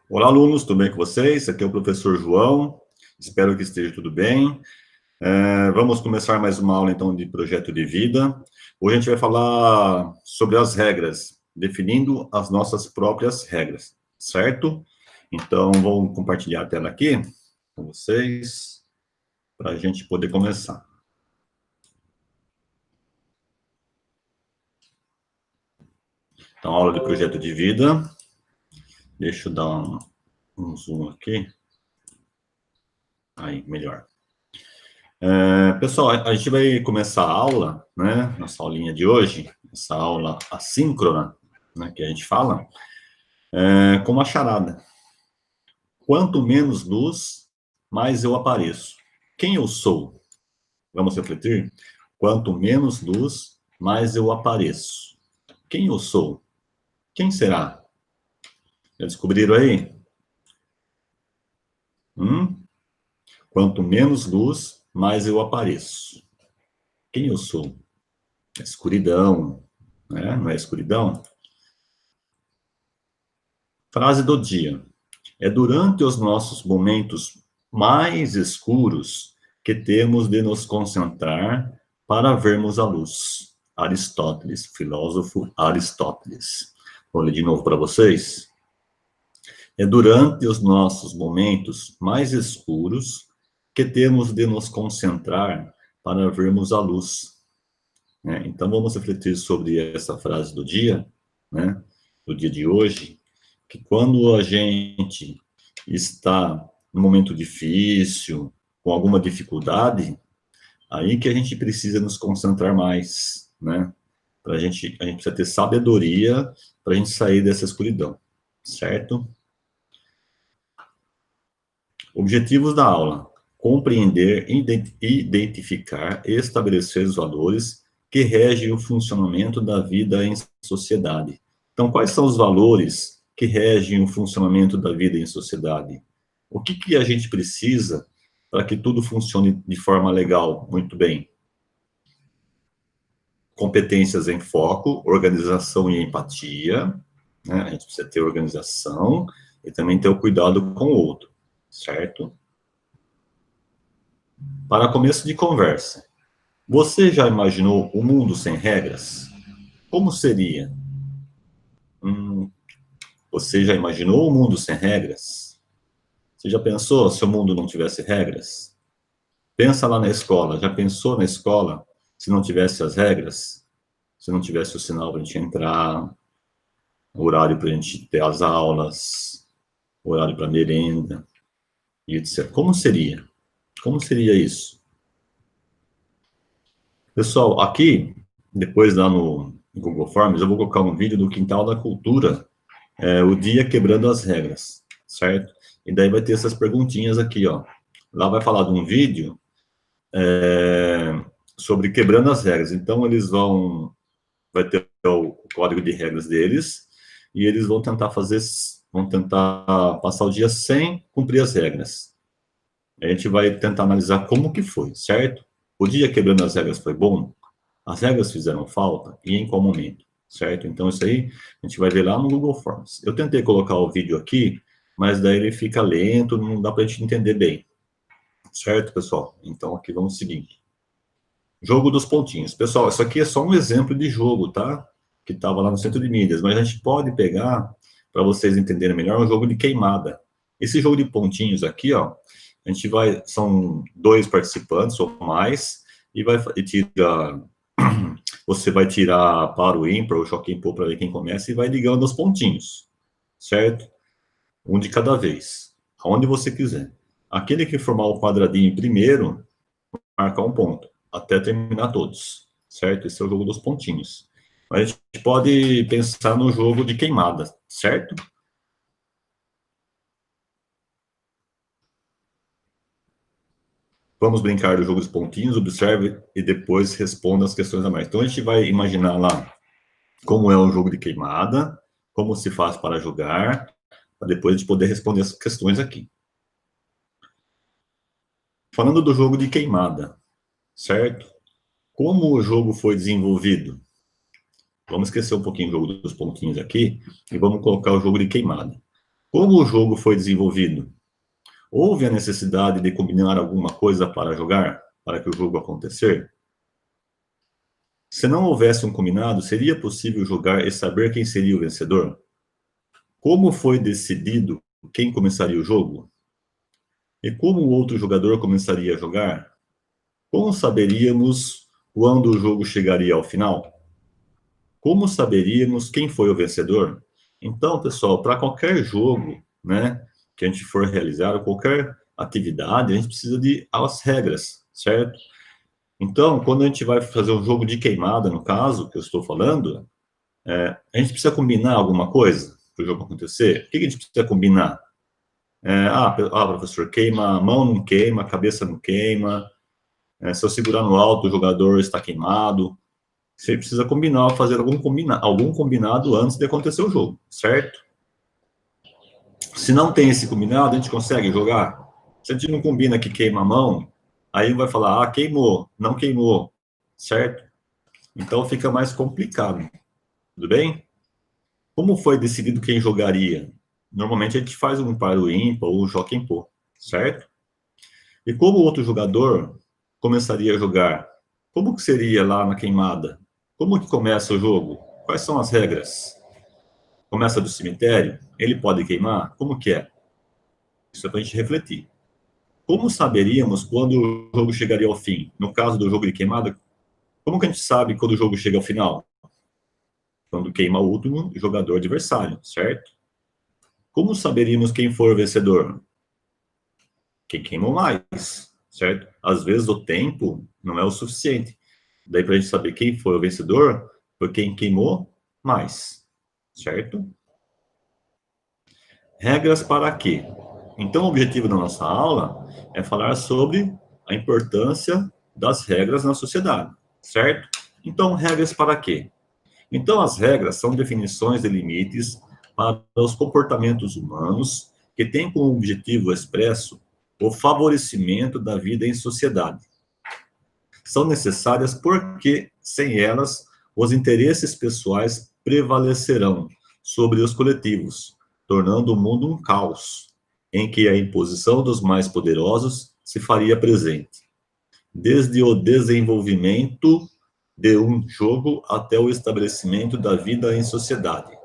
Olá, alunos, tudo bem com vocês? Aqui é o professor João, espero que esteja tudo bem. Vamos começar mais uma aula, então, de projeto de vida. Hoje a gente vai falar sobre as regras, definindo as nossas próprias regras, certo? Então, vou compartilhar a tela aqui com vocês, para a gente poder começar. Então, aula de projeto de vida. Deixa eu dar um zoom aqui. Aí, melhor. Pessoal, a gente vai começar a aula, né, nossa aulinha de hoje, essa aula assíncrona, né, que a gente fala, com uma charada. Quanto menos luz, mais eu apareço. Quem eu sou? Vamos refletir? Quanto menos luz, mais eu apareço. Quem eu sou? Quem será? Já descobriram aí? Quanto menos luz, mais eu apareço. Quem eu sou? É escuridão, né? Não é escuridão? Frase do dia. É durante os nossos momentos mais escuros que temos de nos concentrar para vermos a luz. Aristóteles, filósofo Aristóteles. Vou ler de novo para vocês. É durante os nossos momentos mais escuros que temos de nos concentrar para vermos a luz. Então, vamos refletir sobre essa frase do dia, né? Do dia de hoje, que quando a gente está num momento difícil, com alguma dificuldade, aí que a gente precisa nos concentrar mais, né? A gente precisa ter sabedoria para a gente sair dessa escuridão, certo? Objetivos da aula: compreender, identificar e estabelecer os valores que regem o funcionamento da vida em sociedade. Então, quais são os valores que regem o funcionamento da vida em sociedade? O que a gente precisa para que tudo funcione de forma legal, muito bem? Competências em foco, organização e empatia, né? A gente precisa ter organização e também ter o cuidado com o outro, certo? Para começo de conversa, você já imaginou um mundo sem regras? Como seria? Você já imaginou um mundo sem regras? Você já pensou se o mundo não tivesse regras? Pensa lá na escola. Já pensou na escola se não tivesse as regras? Se não tivesse o sinal para a gente entrar, o horário para a gente ter as aulas, o horário para merenda, e etc. Como seria? Como seria isso? Pessoal, aqui, depois lá no Google Forms, eu vou colocar um vídeo do Quintal da Cultura, o dia quebrando as regras, certo? E daí vai ter essas perguntinhas aqui, ó. Lá vai falar de um vídeo sobre quebrando as regras. Então, vai ter o código de regras deles, e eles vão tentar passar o dia sem cumprir as regras. A gente vai tentar analisar como que foi, certo? O dia quebrando as regras foi bom? As regras fizeram falta? E em qual momento? Certo? Então, isso aí a gente vai ver lá no Google Forms. Eu tentei colocar o vídeo aqui, mas daí ele fica lento, não dá para a gente entender bem. Certo, pessoal? Então, aqui vamos seguir. Jogo dos pontinhos. Pessoal, isso aqui é só um exemplo de jogo, tá? Que estava lá no centro de mídias, mas a gente pode pegar, para vocês entenderem melhor, um jogo de queimada. Esse jogo de pontinhos aqui, ó, são 2 participantes ou mais, você vai tirar para o ímpar, ou choque ímpar para ver quem começa, e vai ligando os pontinhos, certo? Um de cada vez, aonde você quiser. Aquele que formar o quadradinho primeiro, marca um ponto, até terminar todos, certo? Esse é o jogo dos pontinhos. Mas a gente pode pensar no jogo de queimada, certo? Vamos brincar do jogo dos pontinhos, observe e depois responda as questões a mais. Então, a gente vai imaginar lá como é um jogo de queimada, como se faz para jogar, para depois a gente poder responder as questões aqui. Falando do jogo de queimada, certo? Como o jogo foi desenvolvido? Vamos esquecer um pouquinho o jogo dos pontinhos aqui e vamos colocar o jogo de queimada. Como o jogo foi desenvolvido? Houve a necessidade de combinar alguma coisa para jogar, para que o jogo acontecer? Se não houvesse um combinado, seria possível jogar e saber quem seria o vencedor? Como foi decidido quem começaria o jogo? E como o outro jogador começaria a jogar? Como saberíamos quando o jogo chegaria ao final? Como saberíamos quem foi o vencedor? Então, pessoal, para qualquer jogo, né, que a gente for realizar, ou qualquer atividade, a gente precisa de as regras, certo? Então, quando a gente vai fazer um jogo de queimada, no caso, que eu estou falando, a gente precisa combinar alguma coisa para o jogo acontecer? O que a gente precisa combinar? Professor, queima a mão, não queima, a cabeça não queima, se eu segurar no alto, o jogador está queimado. Você precisa combinar, fazer algum combinado antes de acontecer o jogo, certo? Se não tem esse combinado, a gente consegue jogar? Se a gente não combina que queima a mão, aí vai falar, queimou, não queimou, certo? Então fica mais complicado, tudo bem? Como foi decidido quem jogaria? Normalmente a gente faz um par ou ímpar ou um joga em pô, certo? E como o outro jogador começaria a jogar? Como que seria lá na queimada? Como que começa o jogo? Quais são as regras? Começa do cemitério? Ele pode queimar? Como que é? Isso é para a gente refletir. Como saberíamos quando o jogo chegaria ao fim? No caso do jogo de queimada, como que a gente sabe quando o jogo chega ao final? Quando queima o último jogador adversário, certo? Como saberíamos quem for o vencedor? Quem queimou mais, certo? Às vezes o tempo não é o suficiente. Daí para a gente saber quem foi o vencedor, foi quem queimou mais, certo? Regras para quê? Então, o objetivo da nossa aula é falar sobre a importância das regras na sociedade, certo? Então, regras para quê? Então, as regras são definições de limites para os comportamentos humanos que têm como objetivo expresso o favorecimento da vida em sociedade. São necessárias porque, sem elas, os interesses pessoais prevalecerão sobre os coletivos, tornando o mundo um caos, em que a imposição dos mais poderosos se faria presente, desde o desenvolvimento de um jogo até o estabelecimento da vida em sociedade.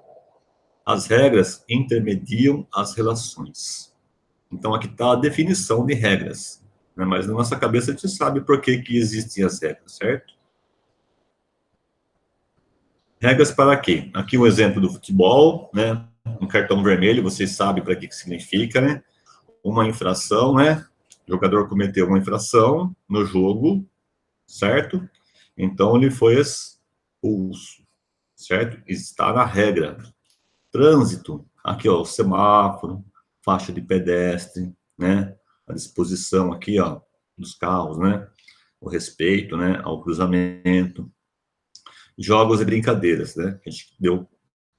As regras intermediam as relações. Então, aqui está a definição de regras, né? Mas na nossa cabeça a gente sabe por que existem as regras, certo? Regras para quê? Aqui um exemplo do futebol, né? Um cartão vermelho, vocês sabem para que significa, né? Uma infração, né? O jogador cometeu uma infração no jogo, certo? Então ele foi expulso, certo? Está na regra. Trânsito, aqui ó, o semáforo, faixa de pedestre, né? A disposição aqui, ó, dos carros, né? O respeito, né, ao cruzamento. Jogos e brincadeiras, né? A gente deu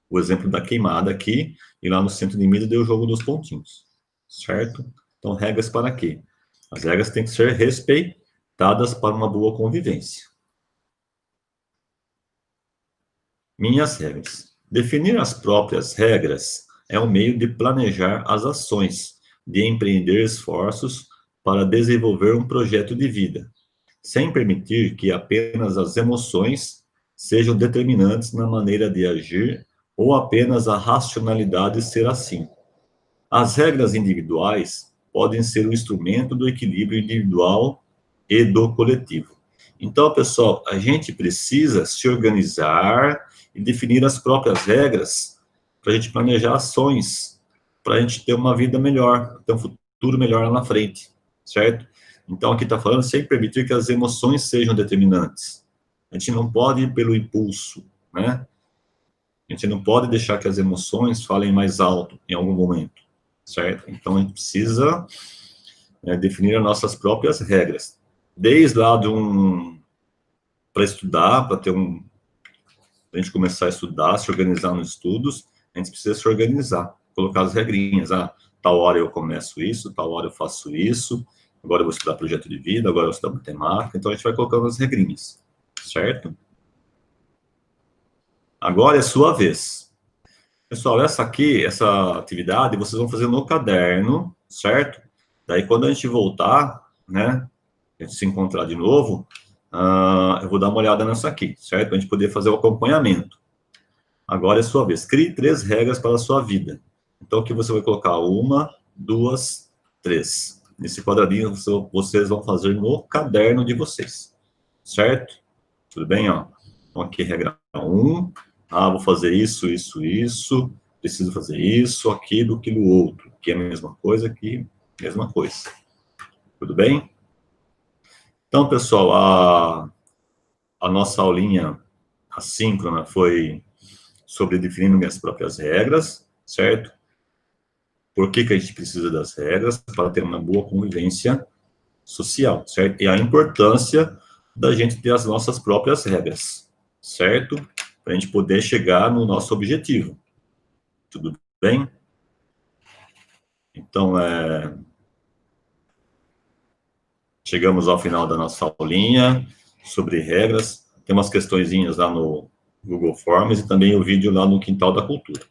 o exemplo da queimada aqui, e lá no centro de mídia deu o jogo dos pontinhos, certo? Então, regras para quê? As regras têm que ser respeitadas para uma boa convivência. Minhas regras. Definir as próprias regras é um meio de planejar as ações, de empreender esforços para desenvolver um projeto de vida, sem permitir que apenas as emoções sejam determinantes na maneira de agir ou apenas a racionalidade ser assim. As regras individuais podem ser o instrumento do equilíbrio individual e do coletivo. Então, pessoal, a gente precisa se organizar e definir as próprias regras para a gente planejar ações, para a gente ter uma vida melhor, ter um futuro melhor lá na frente, certo? Então, aqui está falando sem permitir que as emoções sejam determinantes. A gente não pode ir pelo impulso, né? A gente não pode deixar que as emoções falem mais alto em algum momento, certo? Então, a gente precisa definir as nossas próprias regras. Desde lá de para estudar, para a gente começar a estudar, se organizar nos estudos, a gente precisa se organizar, colocar as regrinhas. Tal hora eu começo isso, tal hora eu faço isso, agora eu vou estudar projeto de vida, agora eu vou estudar matemática, então a gente vai colocando as regrinhas, certo? Agora é sua vez. Pessoal, essa atividade, vocês vão fazer no caderno, certo? Daí, quando a gente voltar, né, a gente se encontrar de novo, eu vou dar uma olhada nessa aqui, certo? Para a gente poder fazer o acompanhamento. Agora é sua vez. Crie 3 regras para a sua vida. Então, aqui você vai colocar 1, 2, 3. Nesse quadradinho, vocês vão fazer no caderno de vocês, certo? Tudo bem, ó? Então, aqui, regra 1. Vou fazer isso, isso, isso. Preciso fazer isso, aquilo, aquilo outro. Aqui é a mesma coisa, aqui, mesma coisa. Tudo bem? Então, pessoal, a nossa aulinha assíncrona foi sobre definindo minhas próprias regras, certo? Por que a gente precisa das regras? Para ter uma boa convivência social, certo? E a importância da gente ter as nossas próprias regras, certo? Para a gente poder chegar no nosso objetivo. Tudo bem? Então, chegamos ao final da nossa aulinha sobre regras. Tem umas questõezinhas lá no Google Forms e também o vídeo lá no Quintal da Cultura.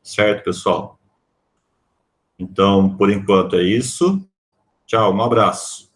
Certo, pessoal? Então, por enquanto é isso. Tchau, um abraço.